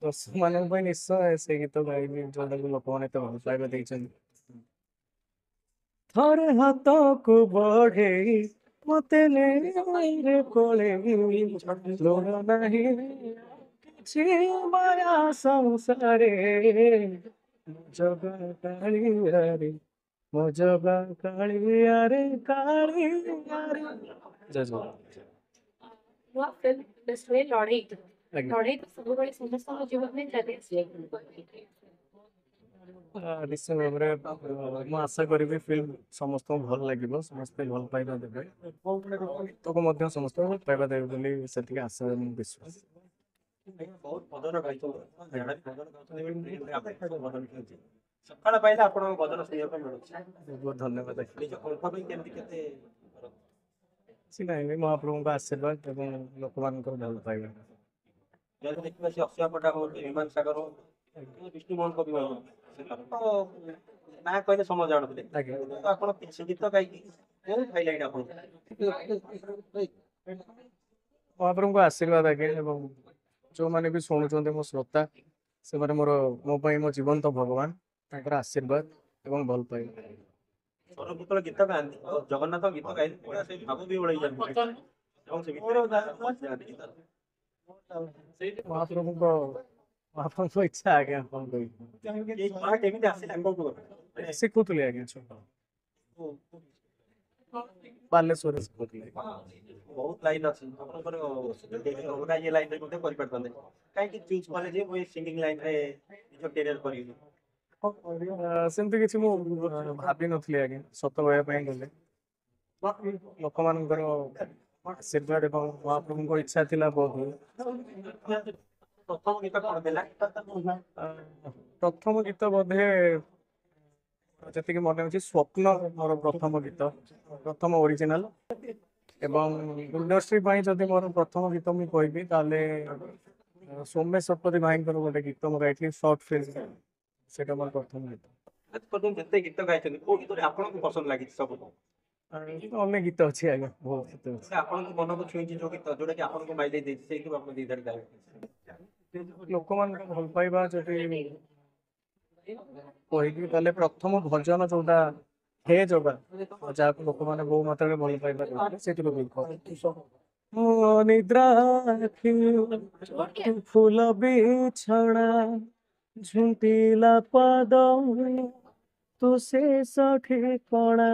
ଦର୍ଶକମାନଙ୍କ ପାଇଁ ନିଶ୍ଚୟ ସେ ଗୀତ ଗାଇବି ଯୋଉଟାକୁ ଲୋକମାନେ ଏତେ ଭଲ ପାଇବା ଦେଇଛନ୍ତି। ଥରେ ହାତକୁ ବଢେଇ ମତେ ନେଇରେ କୋଳେଇ ଲୁହ ନାହିଁ କିଛି ମାୟା ସଂସାରେ ଜଗା କାଳିଆରେ ମୋ ଜଗା କାଳିଆରେ କାଳିଆରେ ଜୟ ଜଗନ୍ନାଥ। ନୂଆ ଫିଲ୍ମ ଇଣ୍ଡଷ୍ଟ୍ରିରେ ଲଢ଼େଇ ଆଜ୍ଞା। ଲଢ଼େଇ ତ ସବୁବେଳେ ସମସ୍ତଙ୍କ ଜୀବନରେ ଚାଲି ଆସିଛି। ନିଶ୍ଚୟ ଭାବରେ ମୁଁ ଆଶା କରିବି ଫିଲ୍ମ ସମସ୍ତଙ୍କୁ ଭଲ ଲାଗିବ, ସମସ୍ତେ ଭଲ ପାଇବା ଦେବେ, ଗୀତକୁ ମଧ୍ୟ ସମସ୍ତେ ଭଲ ପାଇବା ଦେବେ ବୋଲି ସେତିକି ଆଶା ମୁଁ ବିଶ୍ୱାସ। ବହୁତ ଭଜନ ଗାଇଛନ୍ତି ଭଜନ ଗାଉଛନ୍ତି ଭଜନ ଖେଳୁଛି ସକାଳ ପାଇଲେ ଆପଣଙ୍କ ଭଜନ ଶୁଣିବା ପାଇଁ ମିଳୁଛି। ବହୁତ ବହୁତ ଧନ୍ୟବାଦ। ନିଜ କଣ୍ଠ ପାଇଁ କେମିତି କେତେ କିଛି ନାହିଁ ମହାପ୍ରଭୁଙ୍କ ଆଶୀର୍ବାଦ ଏବଂ ଲୋକମାନଙ୍କର ଭଲ ପାଇବା। ଯଦି ଦେଖିବା ସେ ଅସୀମା ପଣ୍ଡା ହୁଅନ୍ତୁ ବିମାନ ସାଗର ହୁଅନ୍ତୁ ବିଷ୍ଣୁ ମୋହନ କବି ହୁଅନ୍ତୁ ସେମାନେ ତ ନା କହିଲେ ସମସ୍ତେ ଜାଣୁଥିଲେ ଆଜ୍ଞା। କିନ୍ତୁ ଆପଣ କିଛି ଗୀତ ଗାଇକି ବହୁତ ହାଇଲାଇଟ୍ ଆପଣଙ୍କୁ। ମହାପ୍ରଭୁଙ୍କ ଆଶୀର୍ବାଦ ଆଜ୍ଞା ଏବଂ ଯୋଉମାନେ ବି ଶୁଣୁଛନ୍ତି ମୋ ଶ୍ରୋତା ସେମାନେ ମୋ ପାଇଁ ମୋ ଜୀବନ୍ତ ଭଗବାନ, ତାଙ୍କର ଆଶୀର୍ବାଦ ଏବଂ ଭଲ ପାଇବା। ସ୍ୱର ଯେତେବେଳେ ଗୀତ ଗାଆନ୍ତି ଜଗନ୍ନାଥ ଗୀତ ଗାଇଲେ ପୁରା ସେ ଭାବ ବି ଓଳେଇ ଯାଆନ୍ତି ଏବଂ ସେ ଭିତରେ ଯାଆନ୍ତି ଗୀତ। ମହାପ୍ରଭୁଙ୍କ ମହାପ୍ରଭୁଙ୍କ ଇଚ୍ଛା ଆଜ୍ଞା କଣ କହିବି। ଏଇ କଳା କେମିତି ଆସିଲା ଆପଣଙ୍କୁ? ଶିଖୁଥିଲି ଆଜ୍ଞା ଛୋଟ ବାଲେଶ୍ୱରରେ ଶିଖୁଥିଲି। ବହୁତ ଲାଇନ୍ ଅଛି ଆପଣଙ୍କର ଅଲଗା ଇଏ ଲାଇନରେ ମଧ୍ୟ କରିପାରିଥାନ୍ତେ କାହିଁକି ଚୁଜ୍ କଲେ ଯେ ମୁଁ ଏଇ ସିଙ୍ଗିଂ ଲାଇନରେ ନିଜ କ୍ୟାରିୟର କରିବି? ସେମିତି କିଛି ମୁଁ ଭାବିନଥିଲି ଆଜ୍ଞା ସତ କହିବା ପାଇଁ ଗଲେ ଲୋକମାନଙ୍କର ଆଶୀର୍ବାଦ ଏବଂ ମହାପ୍ରଭୁଙ୍କ ଇଚ୍ଛା ଥିଲା ବହୁତ। ପ୍ରଥମ ଗୀତ କଣ ଥିଲା? ପ୍ରଥମ ଗୀତ ବୋଧେ ଯେତିକି ମନେ ଅଛି ସ୍ୱପ୍ନ ମୋର ପ୍ରଥମ ଗୀତ, ପ୍ରଥମ ଓରିଜିନାଲ। ଏବଂ ଇଣ୍ଡଷ୍ଟ୍ରି ପାଇଁ ଯଦି ମୋର ପ୍ରଥମ ଗୀତ ମୁଁ କହିବି ତାହେଲେ ସୋମେଶ ଶତପଥୀ ଭାଇଙ୍କର ଗୋଟେ ଗୀତ ମୁଁ ଗାଇଥିଲି ସର୍ଟ ଫିଲ୍ମ, ସେଇଟା ମୋର ପ୍ରଥମ ଗୀତ। ଆଜି ପର୍ଯ୍ୟନ୍ତ ଯେତେ ଗୀତ ଗାଇଛନ୍ତି କୋଉ ଗୀତରେ ଆପଣଙ୍କୁ ପସନ୍ଦ ଲାଗିଛି ସବୁଠୁ? ଅନେକ ଗୀତ ଅଛି ଆଜ୍ଞା, ବହୁତ ଗୀତ ଅଛି। ଆପଣଙ୍କୁ ମନକୁ ଛୁଇଁଛି ଯୋଉ ଗୀତ ଯୋଉଟା କି ଆପଣଙ୍କୁ ମାଇଲେଜ ଦେଇଛି ସେଇଠୁ ଆପଣ ଦି ଧାଡ଼ି ଗାଇବେ। ଲୋକମାନଙ୍କ ଭଲ ପାଇବା ଯଦି କହିବି ତାହେଲେ ପ୍ରଥମ ଭଜନ ଯୋଉଟା ହେ ଜଗା, ଯାହାକୁ ଲୋକମାନେ ବହୁ ମାତ୍ରାରେ ଭଲ ପାଇବା ଦେଇଥିଲେ ସେଇଥିରୁ ଗୀତ। ମୋ ନିଦ୍ରା ଆଖି ଫୁଲ ବିଛଣା ଝୁଣ୍ଟିଲା ପାଦ ତୁ ଶେଷ ଠିକଣା